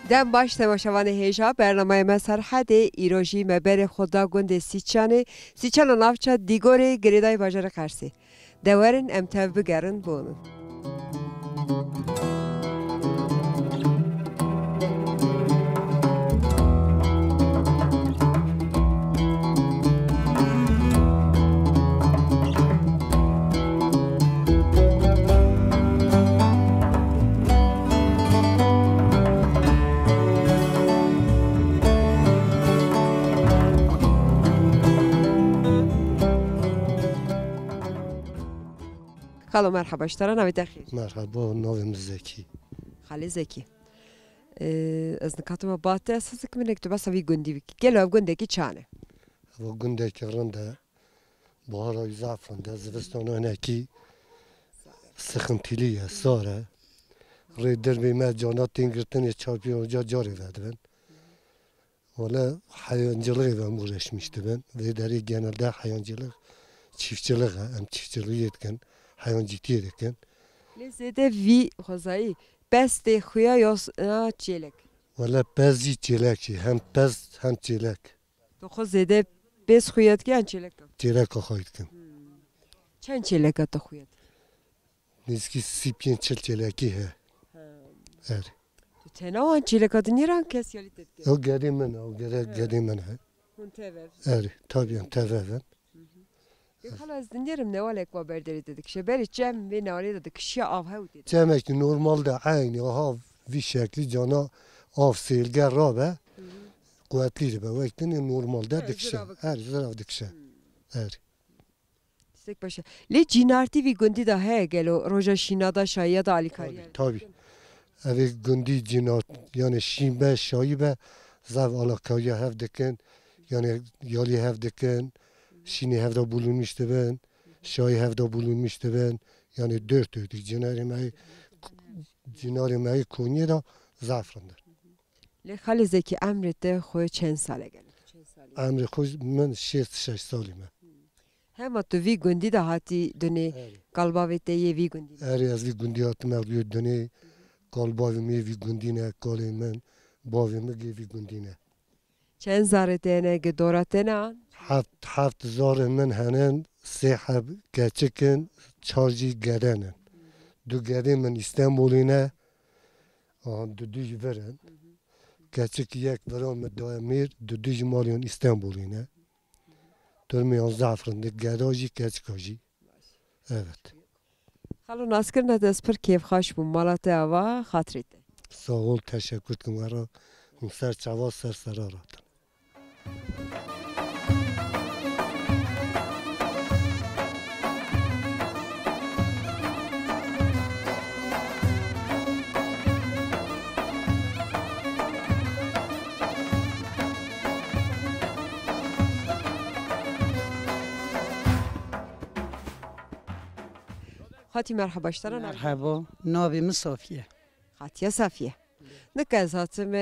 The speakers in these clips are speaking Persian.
دم باش تماشاوان هیجا برنامه ما سرحد ایروژی مبر خدا گند سیچان نافچه دیگوری گریدای باجر قرسی دورن امتو بگرن بونن خالو مرحبا اشترا نوی دخیل مرحبا نویم زکی خالی زکی از نکاتم باته اساس که من اکتبا سوی گندی بکی گلو اب گنده کی چانه و گنده که رنده بهارای زعفرانده زوستان آنکی سخنتیلیه ساره ری دربی ما جانات تینگرتن یه چارپی اونجا جاری ودبن ولی حیانجılığı ve uğraşmıştı ben ve deri genelde hayvancılık çiftçiliğe hem çiftçiliği etken hayvancılığı etken Lezede vi xozai best xuya yos na çelek valla pezci çelekçi hem pez hem çelek تو xozede bes xuyat ki an çelek çelek akaytken çen çelek to xuyat nizki sipyen çeleki he er تو تنها an çelek adı niran kes yalit etki o gedimen o gedimen he hun tever er tabii teveven خلاص dinlerim ne valek va berderi dedik şeberi cem ve nari dedik şia avha dedik Cemek normalde aynı o bir şekli cana av silger rabe kuvvetli be vaktin normalde dikşe her zarav dikşe er Sek başa le cinarti vi gundi da he gelo roja şinada şaya da alikari tabi evi gündi cinat yani şimbe şayibe zav alakaya hev dikin yani yali hev dikin şini hev da bulunmuştu ben şayi hev da bulunmuştu ben yani dört ödük cinari meyi koniye da zafrandır. Le khali zeki emrete xoy çen sale gelo Emri خوش من 6 سالمه. Hema tu vi gundi da hati döne kalba ve teye vi gundi. Eri az vi gundiyat merdiyo döne kalbavimi vi gundine kalim men bavimi vi gundine. Çen zaretene ge doratena Haft zar men hanen sehab geçikin çarji gedenen. Du gedin men İstanbuline du veren. Geçik yek veran me daimir du jmalyon İstanbuline. Durmayan zafrındı gadaji geçikaji. Evet. Xalo naskir ne despir keyf xaş bu malate ava xatrite. Sağ ol, teşekkür ederim. Ara ser çava ser sararat. خاطی مرحبا اشترا مرحبا نابیم صافیه خاطیه صافیه نکه هاتم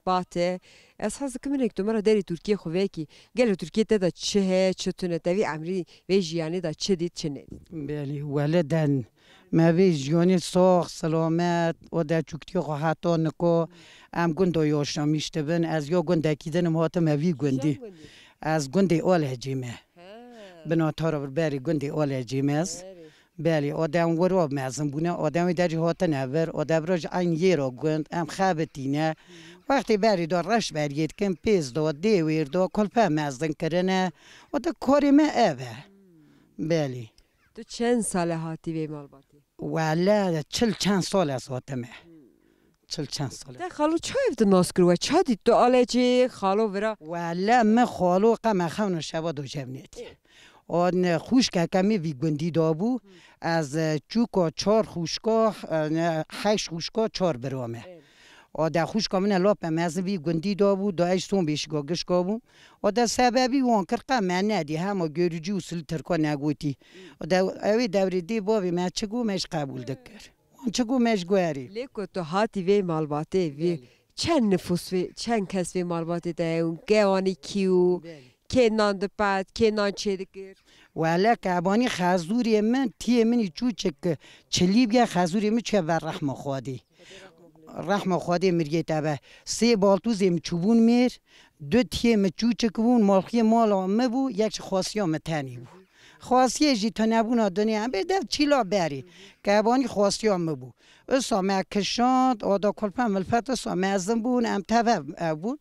باته اساس که من اکتمارا داری ترکیه خواه کی گلو ترکیه دا چه چتونه دوی عمری و جیانی دا چه دید چه ند بله ولدن ما وی جیانی ساخ سلامت و در چکتی خواهتا نکو ام گنده یاشنا میشته بن از یا گنده کیدنم هاتا ما وی گندی از گنده آله جیمه بناتارا بری گنده آله جیمه است بله آدم وراب مزن بونه آدمی دری هاتن اول آدم راج این یه را گند ام خابتینه وقتی بری دار رش برید کن پیز داد دیویر داد کلپه مزن کرنه آدم کاری ما اوه بله تو چند ساله هاتی و مالباتی؟ والا چند سال از هاتمه چند سال ده خالو چه افت ناس کرده چه دید تو آله چی خالو ورا والا من خالو قم خون شوا دو جمنیتی آن خوشکه کمی وی گندی دابو از چوکا 4 خوشکا 8 خوشکا 4 برامه آده خوشکا من لاپ مزن وی گندی دابو دا ایش سون بیش گاگش کابو آده سببی وان کرقه من ندی همه گرجی و سل ترکا نگوتی آده اوی دوری دی باوی من چگو مش قبول دکر وان چگو مش گویری لیکو تو هاتی وی مالباتی وی چند نفوس وی چند کس وی مالباتی ده اون گوانی کیو که نان دپاد که نان چه دکر ولی کابانی خازوری من تیه منی چو چک چلیب یا خازوری من چه ور رحم خودی رحم خودی مرگیت به سه بالتوزیم چوبون میر دو تیم چوچکون مالخی مال آمه بو یک خاصیه متنی بو خاصیه جی تو نبونا دنیا هم بیده چیلا بری که بانی خاصیه آمه بو سامه کشاند آدا کلپه ملفت سامه ازم بون ام تبه بون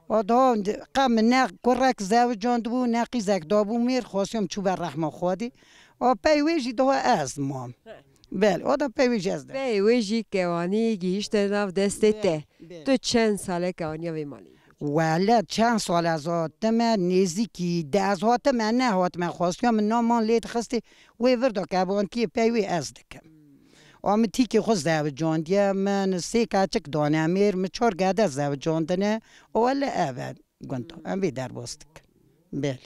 آدا قم نه کرک زوجاند بو نه قیزک دابو میر خاصیم چوب رحم خودی و پیویجی دو از مام بله آدم پیویجی از ده پیویجی کوانی گیشت ناف دسته تو چند ساله کوانی وی مالی ولی چند سال از آتم نزدیکی دست هاتم نه هاتم خواستم من نامان لید خسته وی وردا که بانکی پیوی از دکم آمتی که خود زوجان دیه من سه کچک دانه میر من 4 گده زوجان دنه ولی اول گنتو ام بی در باستک بله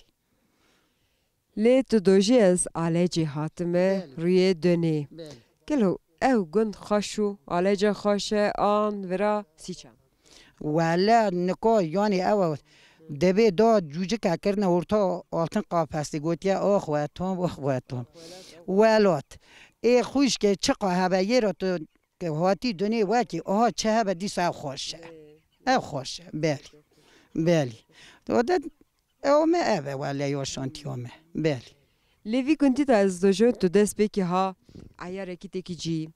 لی تو دوژی از آلجی هاتمه روی دنی گلو او گند خوشو آلجا خوشه آن ورا سیچم ولی نکو یعنی او دبی دا جوجه که کرنه ورطا آلتن قاپستی گوتیا آخواتون ولات ای خوش که چه قاهبه یه را تو که هاتی دنی وکی آها چه هبه دیس او خوشه او خوشه بلی تو داد اومه اوه ولی یاشانتی اومه بلی لیوی گندی تا از دوژو تو دست بکی ها ایاره کی تکی جی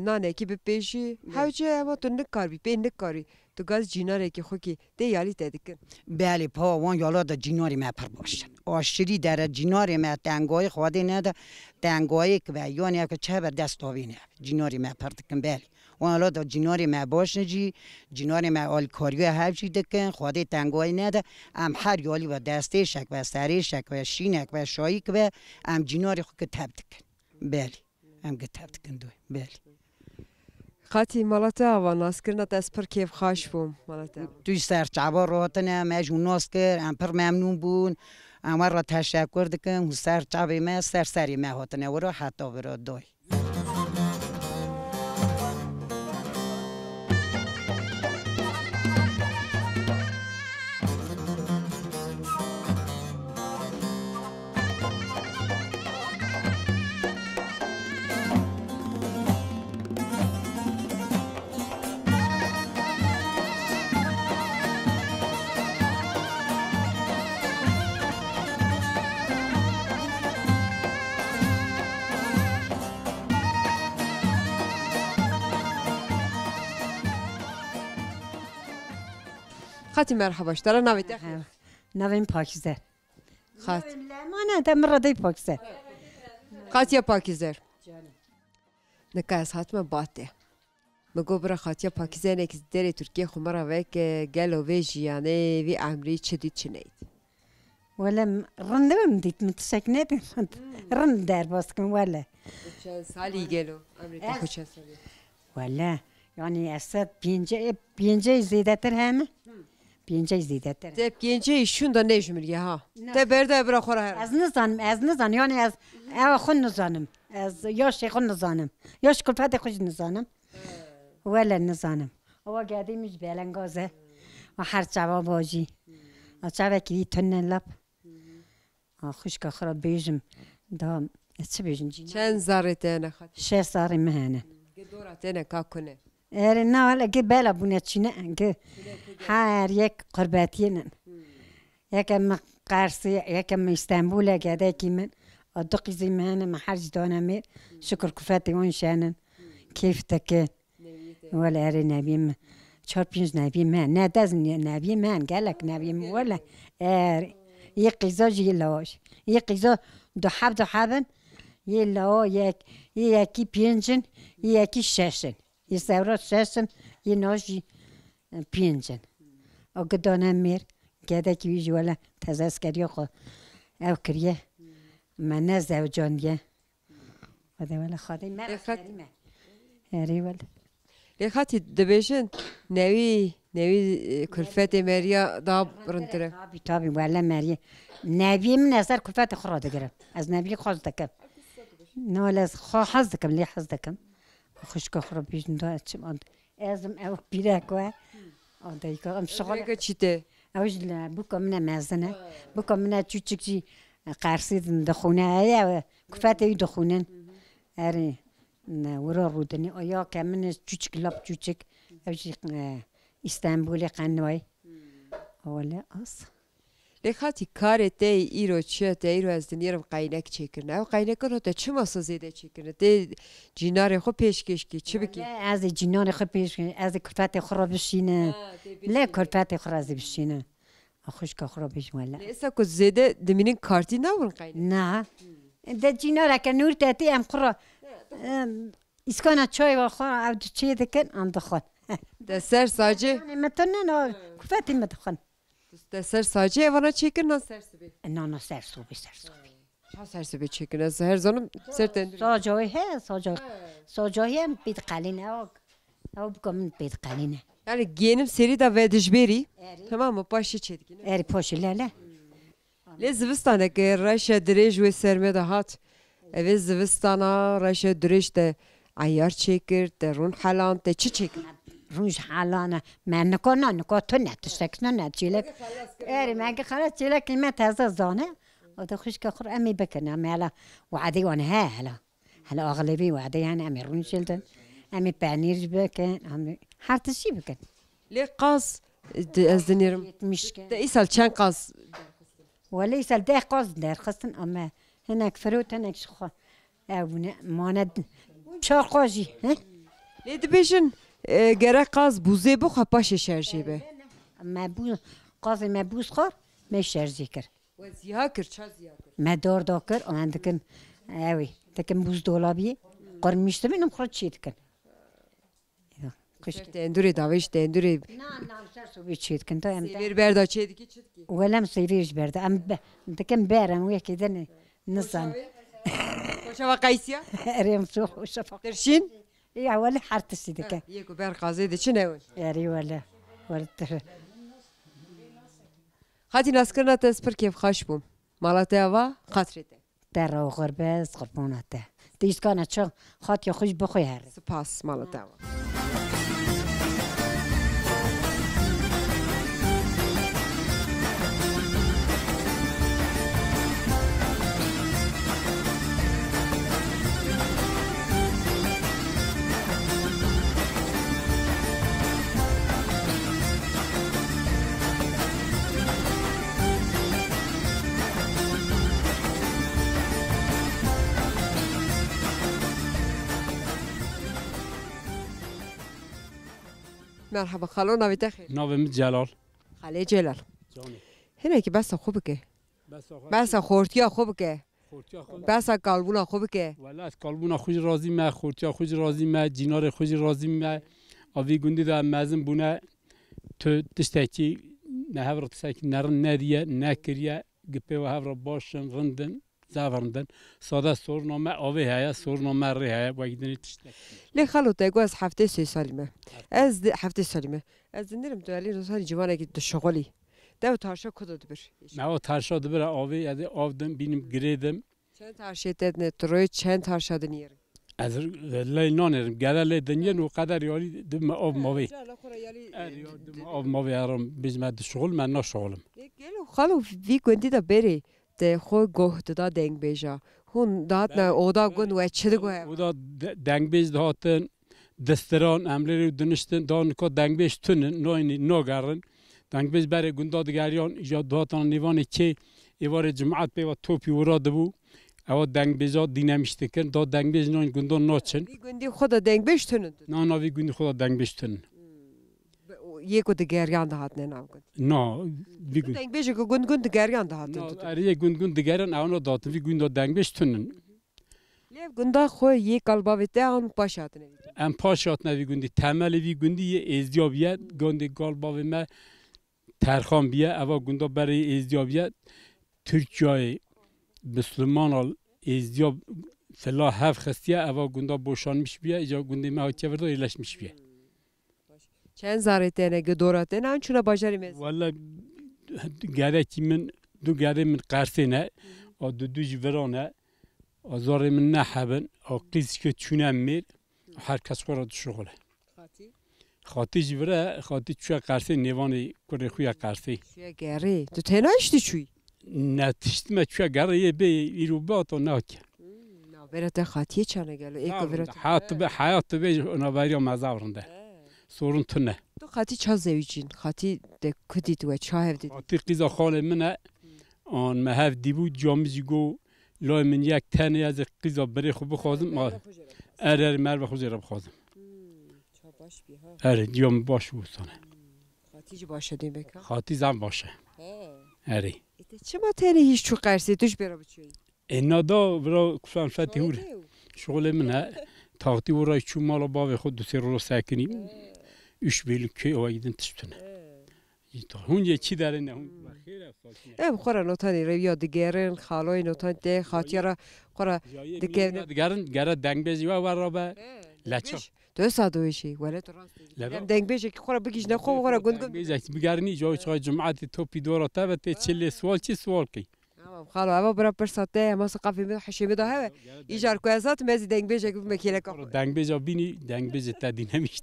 نانه کی بپیشی هاوچه اما تو نکار بی پی نکاری تو گاز جیناره که خوکی ده یالی تدکن بله پا وان یالا دا جیناری ما پر باشن آشری در جیناری ما دنگای خواهده نده دنگایی که یعنی که چه بر دست آوینه جیناری ما پر دکن بله وان یالا دا جیناری ما باشن جی جیناری ما آلکاریو هفچی دکن خواهده دنگای نده ام هر یالی و دسته شک و سری شک و شینک و شایک و ام جیناری خود که تب دکن بله ام که تب دکن دوی بله خاطی مالتا و ناس کرنا دست پر کیف خاش بوم مالتا توی سرچاوا راتنه مجون ناس کرد ام پر ممنون بون ام را تشکر دکم و سرچاوی ما سری ما هاتنه و را حتی و را دوی خاطی مرحبا اشترا نویت نویم پاکیزه خاط لمانه دم ردی پاکیزه خاطیا پاکیزر نکاس حتما باته مگو برا خاطیا پاکیزه نکس دری ترکیه خمرا وک گلو ویجی یعنی وی عمری چه دید چه نید ولی رنده بمدید متشک ندیم رند در باز کن ولی چند سالی گلو عمری تا خود چند سالی ولی یعنی اصد پینجه زیده تر همه پینجه زیده تر تب گینجه ایشون دا نجمریه ها تب برده برا خورا هر از نزانم یعنی از او خود نزانم از یاش خود نزانم یاش کلفت خود نزانم ولی نزانم او گردی میش بلنگازه و هر جواب واجی جواب کی تنن لب خوش که خراب بیجم دا چه بیجم جی چند زاره تنه خاطی 6 سال مهنه دورا تنه کا کنه نه ولی که بالا بونه چینه که هر یک قرباتیه نن یکم قرصی یکم استانبول گده کی من ادقی زمانه ما حرج دانه می شکر کفاتی اون شانن کیف تکه ولی اری نبیم 4-5 نبی من نه دز نبی من قالك نبی ولا یک قیزا جیلاش یک قیزا دو حبن یلا یکی 5 یکی 6 یه سوارت 6 یه ناشی 5 او گدانم میر گده کی ویج ولا تزاس کریه خو او کریه من نزد جانیه ولی خاطی من اری ولی لی خاطی دبیشن نوی کلفت مریا دا برندره تابی ولی مریا نبی من اثر کلفت خراد گرم از نبی خواست دکم نه لاز خواست دکم لی خواست دکم خوش که خراب بیشتر داد چم ازم او بیره کوه آدایی که ام شغل که چیته اوج لا بكم من مازنه بكم من تشتكي قارسيد دخونه يا كفاتي دخونن اري ورا رودني ايا كمن تشتك لاب تشتك اوجی استانبول قنوی ولی از لخاتی کار تی ایرو چیه تی ایرو از دنیرم قاینک چیکرنه او قاینک رو تا چه ماسه زیده چیکرنه تی جینار خو پیشکش کی چه بکی از جنان خود پیش از کلفت خراب بشینه لا کلفت خراب بشینه خوش که خراب بش ولی لیسا کو زیده دمینین کارتی نورن قاینک نه ده جنار که نور تاتی ام خراب اسکان چای و خور عبد چی دکن آن دخان دسر ساجه متن نه کلفتی متخن دسر ساجه وانا چیکرنه سر سبی نه نه سر صوبی چه سر سبی چیکرنه هر زنم سر تندری ساجای ها ساجای هم بید قلینه او بکن بید قلینه yani genim seri da vediş beri tamam mı başı çetkin اری پاشی لاله le zivistana ki raşa direj ve serme de hat eve zivistana raşa direj de ayar çekir de run halan de çi çekir روش حالانه من نکن تو نتشک نه نتیلک اری مگه خلاص تیلک ما تازه زانه و ده خوش که خور امی بکنه امی حالا وعدی وانه هلا اغلبی وعدی يعني امی رون شلدن امی پنیر بکن امی هر تشی بکن le qaz az denirim مشکل de isal çen qaz ولی سال ده قاز در خستن اما هناك فروت هناك شخو اونه ماند چهار قازی le dibêjin gerek qaz buzê bixwe paşê şerjê be ما بو قاز ما بوز خور ما شرزی کر we ziya kir ça ziya kir ما دور داکر آن دکن اوی دکن بوز دولابی قرن میشته بینم خورد چی دکن کشک tenduri daviş tenduri نه سر سو بی چی دکن تو ام sevir berda çediki çitki ولم سیریش برده ام دکن برم وی که دن نزان Koşa ve qaysiya اریم سو شفاق derşin یا ولی حرتسی دکن yeko ber qazê de çi newin اری ولی ولی تر Xatî naskirina te spir kêfxweş bûm. Mala te ava xatirê te. در و غربه قربونته دیسکانه چون خاطی خوش بخوی هر Spas mala te ava. Merhaba xalo navê te xêr. ناوم جلال Xalê Celal. جانی Hinekî besa xwe bike. بس آقا Besa xortiya xwe bike. خورتیا خود Besa kalbûna xwe bike. ولی از کالبونا خوش راضی مه خورتیا خوش راضی مه جینار خوش راضی مه آوی گندی دا مزن بونه تو تشتکی نه هفر تشتکی نرن ندیه نکریه گپه و هفر باشن رندن زاورندن ساده سورنامه آوی هیا سورنامه ری هیا وگدنی تشتکی Lê xalo te gu ez heftê sê salî me. Ez heftê salî me. Ez dinêrim tu elî rosalî ciwanekî tu şixolî. Dev taşa ku da dibir. نه و ترشا دبره آوی یادی آودم بینیم گریدم Çend taşê te ne tu royê çend taşa dinêrin. از لی نانرم گره لی دنیا نو قدر یاری دم آب ماوی دم آب ماوی ارم بیزمت شغل من نه شغلم Gelo xalo vî gundî da berê te xwe goh da deng bêja. Hûn dihatne oda gund we çi digoye. او دا دنگبیز دهاتن دستران امری دنشتن دان کو دنگبیز تونن نوینی نوگرن دنگبیز برای گندا دگریان یا دهاتان نیوانی که ایوار جماعت به و توپی ورا دبو او دنگبیزا دینمیشته کن دا دنگبیز نوین گندا ناچن Vî gundî xwe da deng bêj tunun. نا ناوی گندی خدا dengbeş تونن Yeko de geryan dihatne nav gund. نا وی گند Deng bêje ku gund geryan dihatin. نا اریه گند دگران او نا داتن وی گندا دنگبیش تونن Lev gunda xwe yê kalbavê te an paş hatine. ام پاشات نوی گندی تمل وی گندی ازدیابیه گندی گالبا و ما ترخان بیه اوا گندا برای ازدیابیه ترکیه مسلمان ال ازدیاب فلا هف خستیه اوا گندا بوشانmış بیه اجا گندی ما هاتیه ورده ایلشmiş بیه Çend zarê te ne gedora te ne an çuna bajarî mez. والا گره کی من دو گره من قرسینه و دو جورانه آزار من نحبن و قیس که چونه میر هر کس خورد شغله خاطی جوره خاطی چوه قرسه نیوانی کره خویا قرسه Şuya geri. Tu tena işti çuy. نه تشتمه چوه گره یه بی ایرو بات و ناکه Na vera te xatiye çane gelo. Eko vera te. حیات به حیات به نوبری مزاورنده sorun tune. تو خاطی چه زوجین خاطی ده کدی تو چه هفته Ati qiza xale mine an me hev dibû camizî go lay min yek tenê ez ê qiza berê xwe bixwazim er merve xwe jê re bixwazim. Ciyam baş bû sana. خاطی چه باشه دیم بکن Xatî zem baş e. Erê. چه ما تنی هیچ چو قرسی توش برا بچوی Nada vira kuşan fetî hûr. Şolê min he. Taxtî wira çû mala bavê xwe du sê rolo sekinî. Üç bêlî köy ava gidin tiştine. Hûn yê çi derine hûn. ام خورا نوتانی رویا دیگرن خالای نوتان ده خاطیارا خورا دیگرن Digerin gere dengbêjî we wera be. Leça. تو سادویشی ولی تو راست ام دنگ بیشه که خورا بگیش نخو خورا گند گند Dengbêjek bigerînî cawê çay cum'atî topî dora te ve tê çilê swal çi swal kî. تمام خاله اما برا برساته اما ثقافی می حشیمی ده هوا ایجار کوازات مزی دنگ بیشه که مکیله که Dengbêja bînî dengbêjê te dînemiş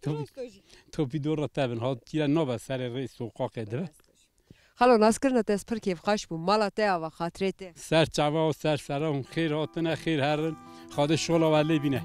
topî dora te bin hat tîre nabe serê rê soqaqê de. خاله ناس کرنا تاس پر کیف خاش بو مالا ته و خاطره ته Ser çava û ser sera hûn xêr hatine xêr herin xade şola we lê bîne.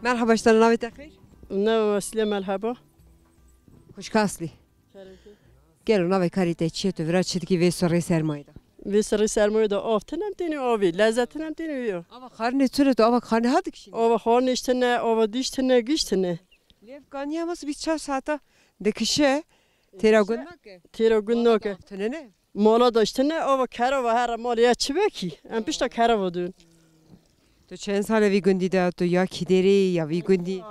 مرحبا اشتر ناوی تخیر نه وسیله مرحبا خوش کاسلی گلو ناوی کاری ته چیه تو ورا چیت کی وی سری سرمایه ده وی سری سرمایه دا آفتنم دینی آوی لذتنم دینی ویا اما خارنه توره تو اما خانه هات کشین آوا خانشتنه آوا دیشتنه گیشتنه لیف گانی هم از 24 ساعته دکشه تیرا گون نکه تیرا گون نکه تنه نه مالا داشتنه آوا کرا و هر مالیه چی بکی ام پیشتا کرا ودون تو چند ساله وی گوندی ده تو یا کی دری یا وی گوندی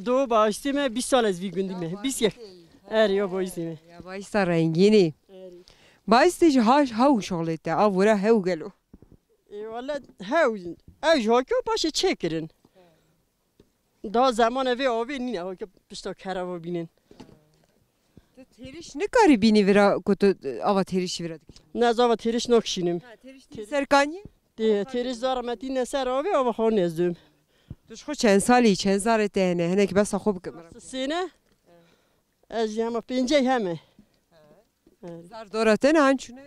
دو باشتیمه 20 سال از وی گوندیمه 21 یا باشتیمه یا بایستا رنگینی بایستیش هاش هاو شغلته آورا هاو گلو والا هاو او جاکو باشه چه کرن دا زمان وی آوی نینه ها که پیشتا کرا و بینن تو تیرش نکاری بینی ورا کتو آوا تیرش ورا نه زاوا تیرش نکشینم سرکانی تیرش دارم دینه سر آوی آوا خان نزدم توش خود چند سالی چند سال تهنه هنه که بس خوب کمرم سینه از همه پنجه همه زار دورته نه هنچونه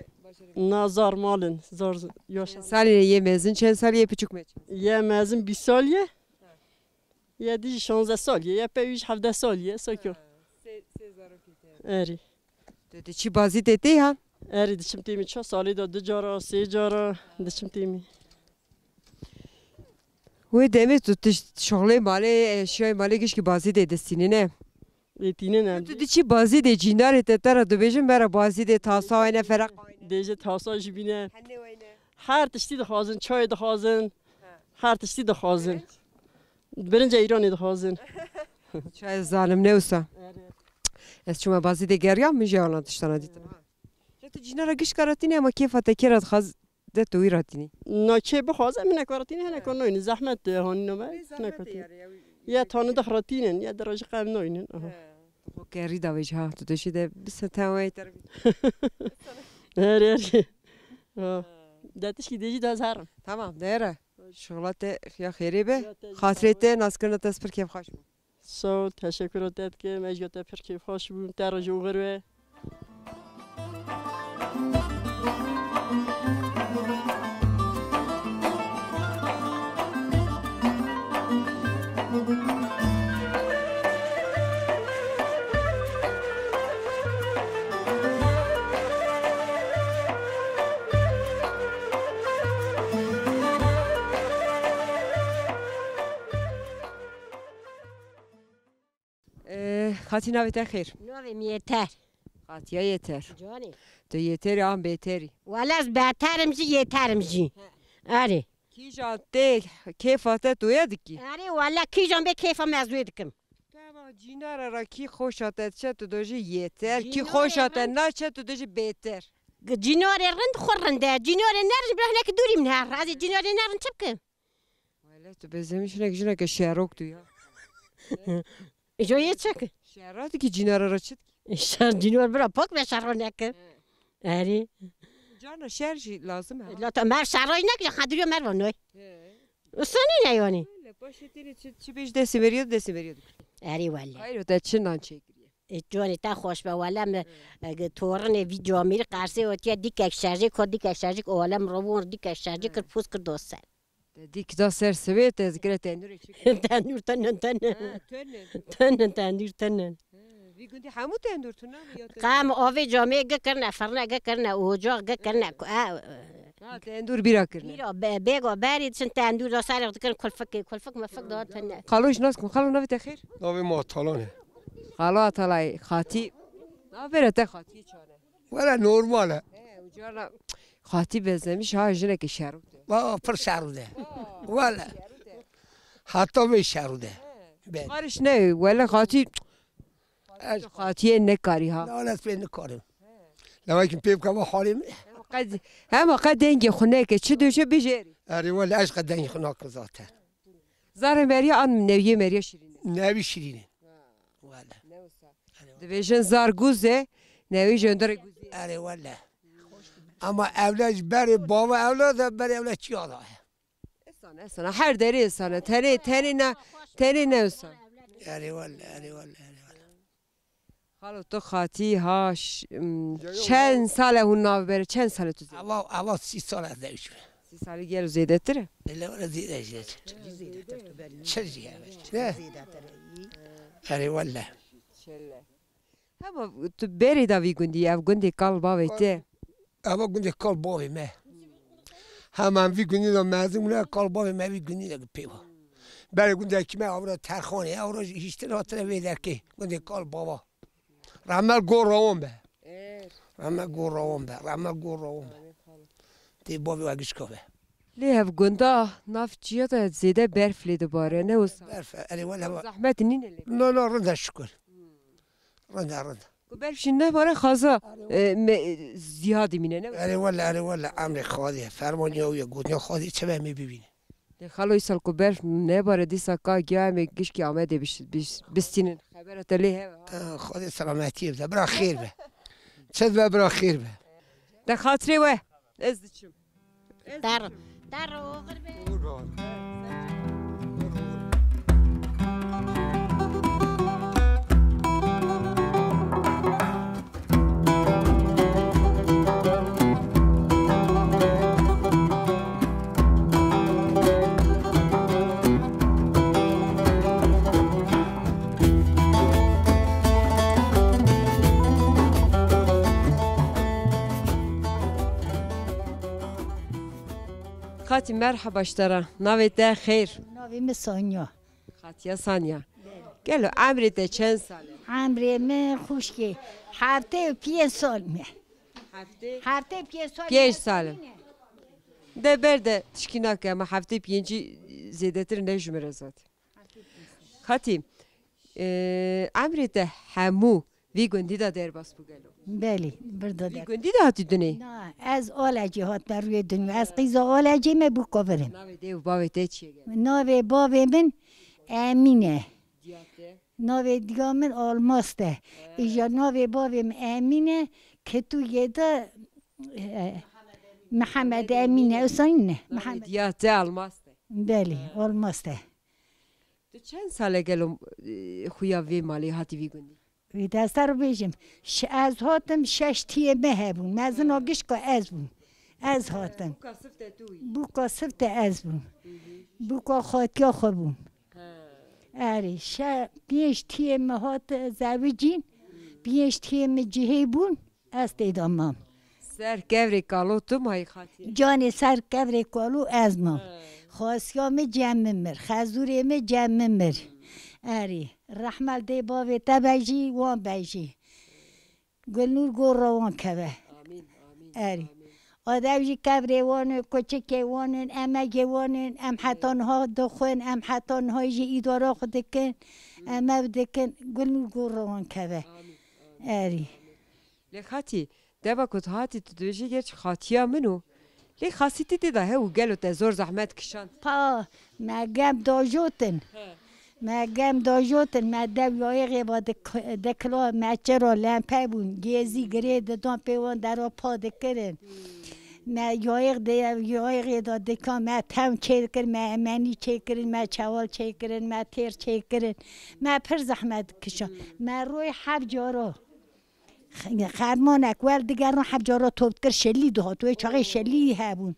نه زار مالن زار یاش سالی یه مزین چند سالی یه پچوک میچ یه مزن 20 سالیه یه دیگه 16 سالیه یه پیش 17 سالیه ساکو اری تو چی بازی دیدی هم اری دشم تیمی 4 سالی دا 2 جارا 3 جارا دشم تیمی و دمی تو شغله مالی اشیای مالی گیش که بازی دیدستینی نه ایتینه نه تو چی بازی دی جیندار تتر دو بیشم برا بازی دی تاسا اینه فرق دیجه تاساش بینه هر تشتی دخوازن چای دخوازن هر تشتی دخوازن برنج ایرانی دخوازن چای ظالم نیوسا از شما بازی دی گریام میشه آنها تشتانه دیتم تو جیندار گیش کاراتینی اما کیف تکیرات خواز ده توی راتینی نه چه بخوازم من کاراتینی هنه کن نوین زحمت هانی نمه نکاتین یا تانه دخراتینن یا درجه قم نوینن گری داویج ها تو دشیده بس تمامی تر هری داتش کی دیجی داز هرم تمام داره شغلات یا خیری به خاطرت ناز کردن تسپر کیف خوش بود سو تشکر ات که مجگت پر کیف خوش بود در جوغره خاطی نویت خیر نویم یتر خاطی یتر جانی تو یتری هم بهتری ولی از بهترم جی یترم جی آره کی جاده کیفاته دوید کی آره والا کی جان به کیف مزوی دکم تمام جینار را کی خوشاته چه تو دوجی یتر کی خوشاته نه چه تو دوجی بهتر جینار رند خورنده جینار نرج برهنه که دوری من هر از جینار نرند چه بکم ولی تو بزمیشونه که جونه که شهروک دویا جویه چه که شهراتی که جینار را چه شهر جینار برا پاک به شهر نکه آره جانا شهرشی لازمه لا تا مر شهرای نکه خدوری مر ونوی اصلا نیانی باشه تیری چی بیش دستی بریاد آره والا خیر تا چه نان چیکریه جانی تا خوش به ولم تورن وی جامیر قرصه و تیا دیک شارژ کد دیک شارژ که ولم روون دیک شارژ کر پوس کر دوست دیک دا سر سویت از گره تندور تندور تنن تندور تنن وی گندی همو تندور تنن قام آوی جامعه گکرنه فرنه گکرنه اوجاق گکرنه تندور بیرا کرنه بیرا بیگو برید سن تندور دا سر وقت کن کلفک مفک داد تنه خالوش ناس کن خالو نوی تخیر ناوی ماتالانه خالو اتلای خاطی نابره تا خاطی چانه ولی نورماله اونجا خاطی بزنمیش ها جنه که شروع با پر شروده ولی حتی به شروده کارش نه ولی خاطی نکاری ها نه از بین کارم لما که پیپ کم حالیم هم قد دنگ خونه که چه دوشه بجری اری ولی عشق دنگ خونه که ذاته زار مریا آن نویه مریا شیرینه نوی شیرینه ولی دویژن زار گوزه نوی جندر گوزه اری ولی اما اولادش بری بابا اولاد بری اولاد چی آده انسان هر دری انسانه تری نه انسان اری ولی خالو تو خاطی هاش چند ساله اون ناو بره چند ساله تو زیده اوا 30 سال از دوش 30 ساله گلو زیده تره الا ولا زیده چه زیده نه اری ولی اما تو بری داوی گندی او گندی کال باوی ته اما گندی کال باوی مه همان وی گندی دا مزمونه کال باوی مه وی گندی دا پیوا برای گندی که مه آورا ترخانه آورا هیچتر هاتره ویدر که گندی کال باوا رمل گور روان به رمل گور روان به دی باوی وگش که به لی هف گنده ناف چیه تا زیده برف لی دوباره نه اوسا برف اری ولی زحمت نینه لی نه رنده شکر رنده برفش نه باره خازا زیادی مینه نه اری ولی امر خواهی فرمانی اوی گونیا خواهی چه به می ببینه خالو ایسال کو برف نه باره دیسا که گیا میگیش که آمده بستینن خبرت لی هوا خواهی سلامتی بده برا خیر به چه برا خیر به ده خاطری وه از دچم در اوغر به خاطی مرحبا اشترا ناوی ده خیر ناوی سانیا خاطیا سانیا گلو عمری ده چند ساله عمری من خوشکی هفته 5 سال می هفته 5 سال 5 ساله ده برده تشکینا که اما هفته 5 زیده تر نجمره زاد خاطی عمری ده همو وی گندی دا در باس بگلو بله برده وی گندی دا هاتی دنی نه از آلجی هات بر روی دنیا از قیزا آلجی می بکاورم ناوی ده و باوی ده چیه گل ناوی باوی من امینه ناوی دیگه من آلماسته ایجا ناوی باوی من امینه که تو یه دا محمد امینه اصلا محمد دیاته الماسته بله آلماسته تو چند ساله گلو خویا وی مالی هاتی وی گندی وی دسته رو بیجم از هاتم 6 تیه مه بون مزن آگش که از بون از هاتم بوکا سفت از بون بوکا خاطیا خو بون اره 5 تیه مه هات زویجین 5 تیه مه جهی بون از دیدامم سر گوری کالو تو مایی خاطی جان سر گوری کالو از ما خاصیام جمع مر خزوریم جمع مر اری رحمل دی باوی تبجی وان بجی گلنور گور روان کبه اری آدمی کبری وانه کوچکی وانه امگی وانه حتان ها دخون حتان های اداره خود کن دکن گل روان کبه آری لخاتی دبا کت هاتی تو دویجی گرچ خاتیا منو لی خاصیتی دیده هاو گلو تزور زحمت کشان پا ما گم داجوتن ما دویای با دکلا ما چرا لامپه بون گیزی گرید دان پیوان درا پا دکرن ما یایق دا دکان ما تام چیکر ما امانی چیکرن ما چوال چیکرن ما تیر چیکرن ما پر زحمت کشان ما روی حب جارا خرمانک ول دیگر رو حب جارا توبت کر شلی دو توی چاقی شلی هبون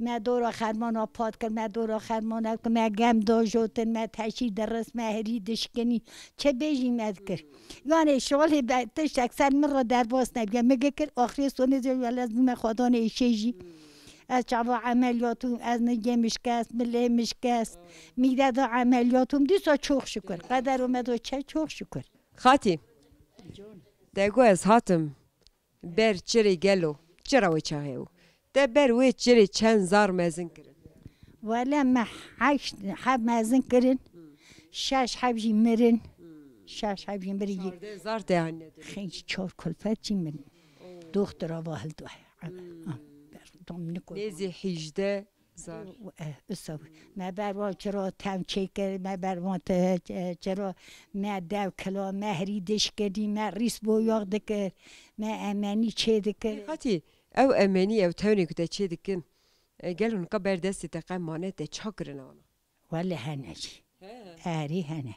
ما دورا خرمان آپاد کرد ما دورا خرمان کرد ما گم داجوتن ما تشی درست ما هری دشکنی چه بیجی مد کرد یعنی شغل تشت اکثر من را در باز نبیم مگه کرد آخری سونه زیر ولی از من خودان ایشیجی از چوا عملیاتم از نگه مشکست مله مشکست میده دا عملیاتم دیسا چوخ شکر قدر اومد و چه چوخ شکر خاتی دگو از هاتم بر چری گلو چرا و چه هیو ده بر وی چری چند زار مزن کرن ولی ما 8 حب مزن کرن 6 حب جی مرن 6 حب جی مرن 14 زار دهانه خیلی 4 کلفت جی مرن دخترا واحد نیزی 18 زار ما بروا چرا تم چیکر ما بروا چرا ما دو کلا مهری دش کردی ما ریس بویاق دکر ما امانی چه دکر خاطی او امانی او تونی کده چه دکن گلون قبر دستی تقام مانه ده چاکرن آنا ولی هنه جی آری هنه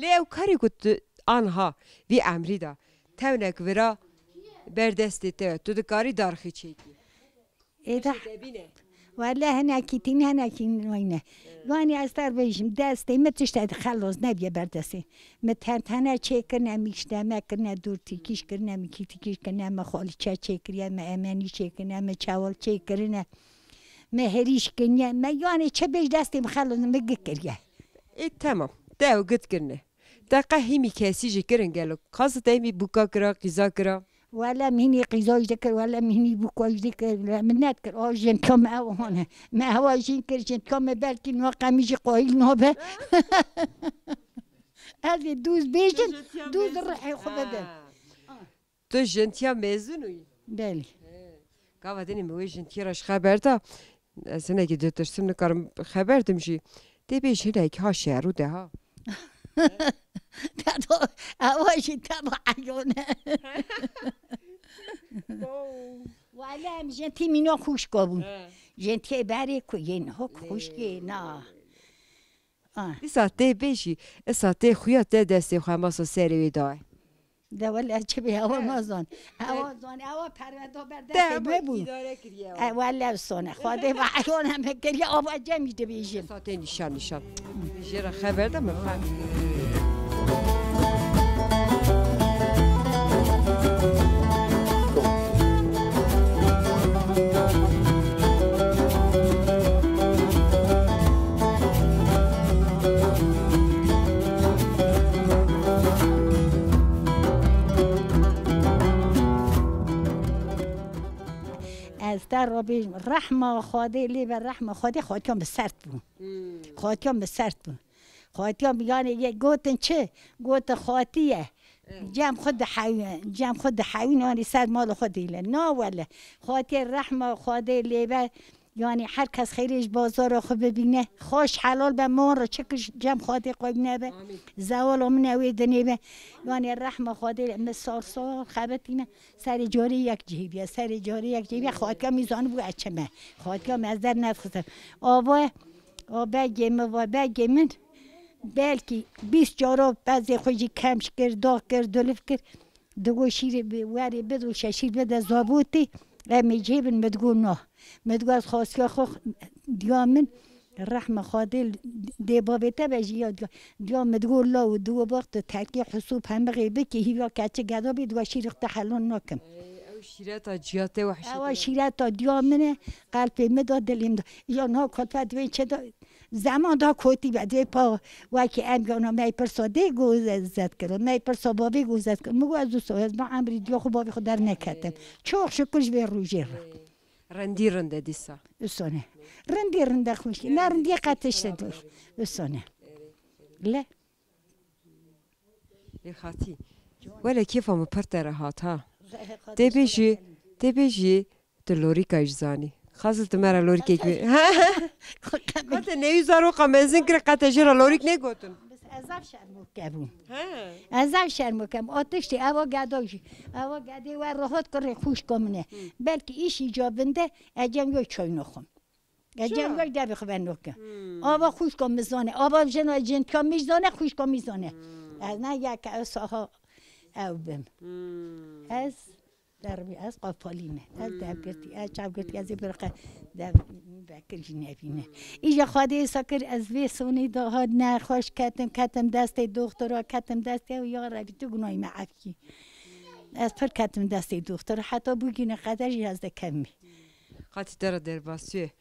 لی او کاری کد آنها وی امری دا تونک ورا بر دستی تو تو دکاری دارخی چیکی ایده ولی هنه کیتین هنه کین وینه وانی از در بیشم دستی متشتد خلاص نبیه بردستی متنه چه کنه میشته مکنه دور تیکیش کنه میکیتی کیش کنه مخالی چه کریه ما امانی چه کنه ما چوال چه کنه ما هریش کنه ما یعنی چه بیش دستی خلاص مگه کریه ای تمام ده او گد کرنه دقیقه همی کسی جی کرن گلو خاص دایمی بوکا کرا قیزا کرا ولا مهني قزاج ذكر ولا مهني بوكاج ذكر من نذكر جن كم هونه ما هو جن كرجن كم بالكي نوقع ميجي قايل نوبه هذه دوز بيجن دوز الروح يخبدن تو جنتیا مزنوی بله قاعد دني موي جنتیا راش خبر دا سنه که دترسم نکارم خبر دمشی دی بیش هناك ها شعرو ده ها أواجي تبع عيونه ولا جنتي منو خوش قابون جنتي باري كوين هو خوش كينا ساعته بیشی ساعته خویا ته دستی خماس سری دای ده ولا چبي هوا مازن هوا پرونده بر دست ببود ولا سونه خاطر با عیون هم کلی آوا جمعی ده بیشیم ساعته نشان جرا خبر ده مفهم از در رابی رحمه خاده لی بر رحمه خاده خاطیان به سرد بون خاطیان به سرد بون خاطیان بیان یه گوتن چه گوت خاطیه جام خود حیوان یعنی سر مال خودی لی نه ولی خاطی رحمه خاده لی بر یعنی هر کس خیرش بازار خود ببینه خوش حلال به مون رو چکش جام خاطی قایب نبه زوال من اوید نبه یعنی رحمه خاطی مثال خبرتینه سر جاری یک جیبیه خاطی میزان بو اچمه خاطی مزدر نفخستم آبا گیمن بلکی 20 جارا بعضی خوشی کمش کرد داغ کرد دلف کرد دو شیر وری بدو شیر بده زابوتی امی جیبن مدگون نه مدگون خاصی خو دیامن رحمه خادل دی بابته بجی دیا مدگون لا و دو وقت ترکی حسوب هم غیبه که هیوا کچه گدا بید و شیر اختحلون نکم او شیرات جیاته وحشی او شیرات دیامنه قلب مداد دلیم یا نه کتفت وی چه زمان دا کوتی بده پا و که امگانا می پرساده گوزد کرد می پرساباوی گوزد کرد مگو از دوست از ما امری دیا خو بابی خود در نکتم چوخ شکلش به روجه رندی رنده دیسا استانه رنده خوشی نه رندی قطش دور استانه لا خاطی ولی کیف هم پرتره هات ها تبیجی دلوری کاش زانی خاصت مرا لوریک یک قط نیوزارو قمزین کر قط جرا لوریک نگوتن ازم شرمکم ازم شرمکم آتش تی اوا گداجی اوا گدی و راحت کره خوش کمونه بلکه ایش ایجابنده اجم یو چای نخم اجم یو دبی خبر نکم آوا خوش کم میزانه آوا جن کم میزانه خوش کم میزانه از نه یک اسها او بم از دربی از قفالینه از دبگرتی از چابگرتی از برقه دب بکر جنبینه ایجا خواهی سکر از وی سونی دهاد نه خوش کتم دست دخترا کتم دست و یا ربی تو گناهی معفی از پر کتم دست دختر حتی بگینه قدرش از کمی خاطی در باسیه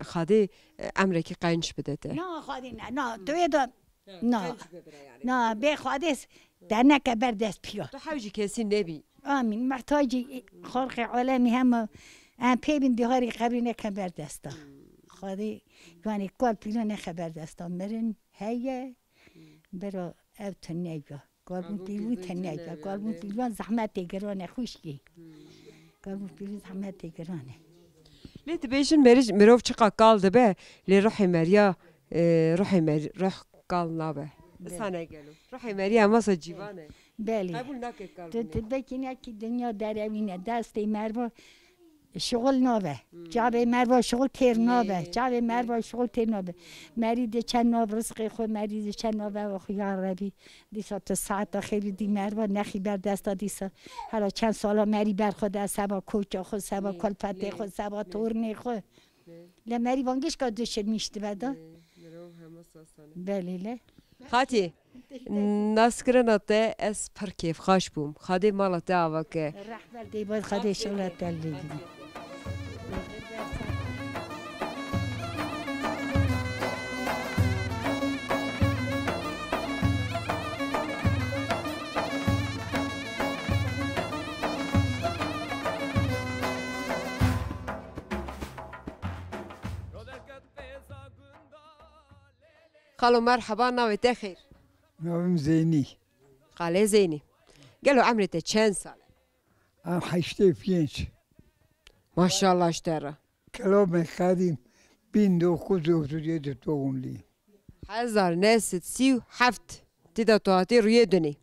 خاطی امریکی قنچ بدته نه خاطی نه توی دا نه به خواهی در نکه بردست پیا تو حوجی کسی نبی آمین محتاجی خلق عالمی هم پیبین دیهاری قبری نکه بردستا خواهی یعنی کل پیلو نکه بردستا مرن هیه برا او تنیگا قلبون پیلو تنیگا قلبون پیلو زحمت دیگرانه خوشگی قلبون پیلو زحمت دیگرانه لیت بیشن مروف چقا قال دبه لی روحی مریا روح قال نابه سانه گلو روحی مریا ماسا جیوانه بله قبول نکه قال تو بکنی که دنیا دروینه دست مروا شغل نابه جاب مروا شغل تیر نابه جاب مروا شغل تیر نابه مرید چند ناب رزق خود مرید چند نابه و خیار ربی دیسا تا ساعت خیلی دی مروا نخی بر دستا دیسا حالا چند سالا مری بر خود از سبا کوچا خود سبا کلپته خود سبا تورنی خود لمری وانگش که دوشت میشته بدا بله له خاطی ناسکرناته اس پر کیف خوش بوم خادی مالته آوا که رحمت دی باید خادی شغلت دلیدی خالو مرحبا ناوی خیر ناویم زینی خاله زینی گلو عمرت چند ساله؟ 85 ماشاءالله اشتره کلام خدیم بین دو خود افتادی تو اونلی 1937 دیده توهاتی روی دونی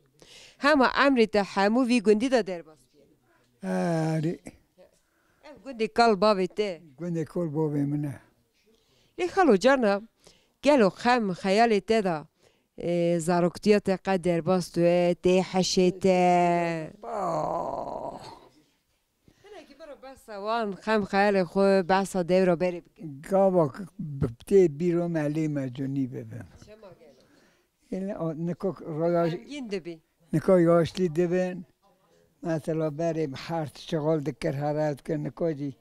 همه عمرت همو وی گندی دا در باز آره گندی کل بابی ته گنده کل بابی منه لی خالو جانا گلو خم خیالی ته دا زاروکتیات قدر باز توه ته حشیته بس وان خم خیال خو بس دیو رو بری گاوا بپته بیرو ملی مجونی ببم نکو رایاش نکو یاشلی دبن مثلا بریم هر شغل دکر هرات کن نکو جی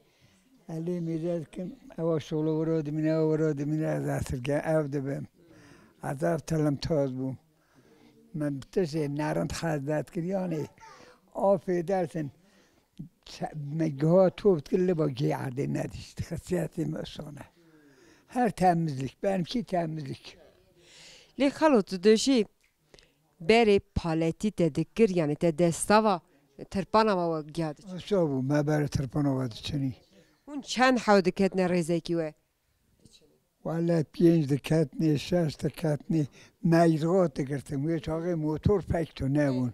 علی میرد کن او شغل ورود مینه از اصل که او دبم از اف تلم تاز بوم من بتشه نرند خزدت کریانه آفه درسن مگه توب کلی با گیارده نداشت خاصیتی مسونه هر temizlik benimki temizlik لی خالو تو دوشی بری پالتی تدکر یعنی تدستاوا ترپانا ما گیاد صابو ما بر ترپانا واد چنی اون چند حود کتن ریزه کیوه والا 5 دکتنی 6 دکتنی میرغات گرفتم یه چاقه موتور پکتو نبون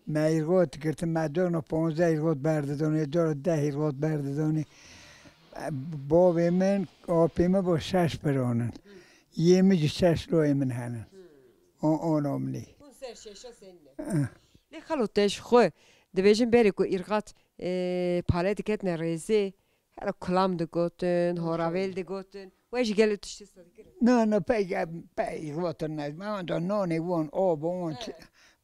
میرغات گرفتم مدارنا 15 ایرغات بردادانه دار 10 ایرغات بردادانه باب من آپیمه با 6 برانن یه میجی 6 روی من هنن آن آملی اون سر 6 سنه لی خالو تش خواه دویجن بری که ایرغات پالتی کتن ریزه هر کلام دگوتن هوراویل دگوتن ویش گلی تشتی صدقه نه پی واتر نید من دا نانی وان آب وان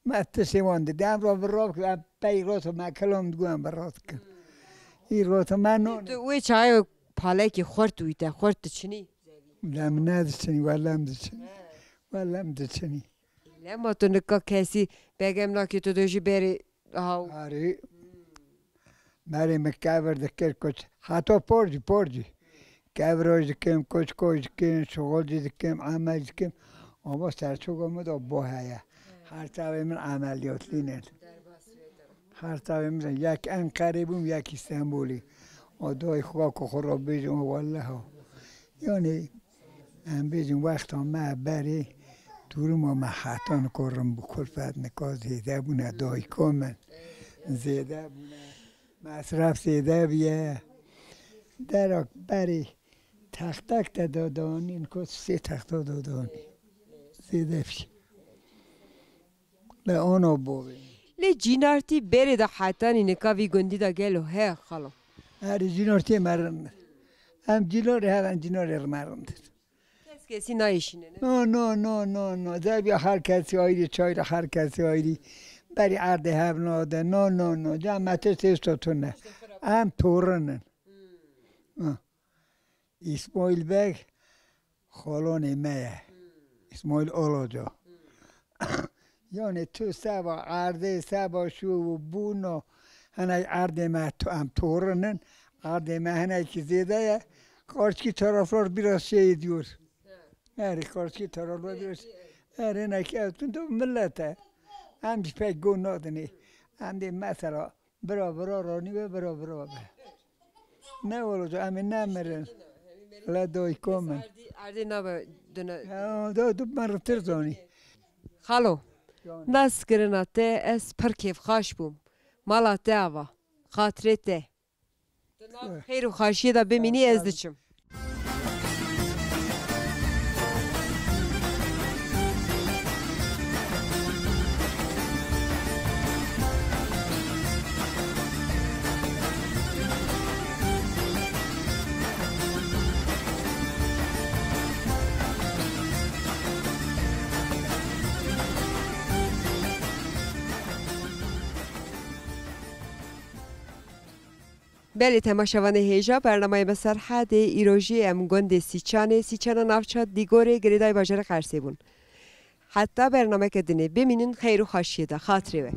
ما تسیوان دیدم را براب که پی روتو ما کلام دگویم برات کن این روتو من نانی وی چای پاله که خورد ویده خورد چنی لم ندشنی ولم دشنی ولم دشنی لما تو نکا کسی بگم ناکی تو دوشی بری هاو آره بری مکاور دکر کچ حتی پرجی کاوراج دکم کچ دکم شغل دکم عمل دکم اما سرچوگ آمد و با هیا هر تاوی من عملیات لینن هر تاوی من یک انقره بوم یک استانبولی و دوی خواه که خورا بیجم والله یعنی هم بیجم وقت هم ما بری دورم و محطان کرم بکل فد نکاز زیده بونه دای کامن زیده بونه مصرف زیده بیه درک بری تختک تا دادانی نکاز 3 تخت دادانی زیده بشه لی آنو بوی لی جینارتی بری دا حتانی نکاوی گندی دا گلو هی خالو هری جینارتی مرند هم جیناری هم جیناری مرند کسی نایشینه نه زبی هر کسی آیدی چای را هر کسی آیدی بری عرده هم ناده نه جمعت سیستاتونه هم تورنن اسماعیل بگ خالان میه اسماعیل اولاجا یعنی تو سبا عرده سبا شو و بونو هنای عرده ما تو هم تورنن عرده ما هنای که زیده کارچی طرفلار بیراز شیدیور هری کارچی طرفلار بیراز هری نکی اتون تو ملته همش پک گون نادنی هم دی مثلا برا رانی و برا نه ولو همین نمیرن لا دوی کومن عرده نبا دونه دو مرتر زانی خالو ناس کرنا ته اس پر کیف خاش بوم مالا ته آوا خاطره ته خیر و خاشیه دا بمینی از دچم بله تماشاوان هیجا برنامه بسر حد ایروژی امگوند سیچان نافچات دیگوره گریدای باجر قرسی بون حتی برنامه که دینه بمینین خیر و خاشیه دا خاطره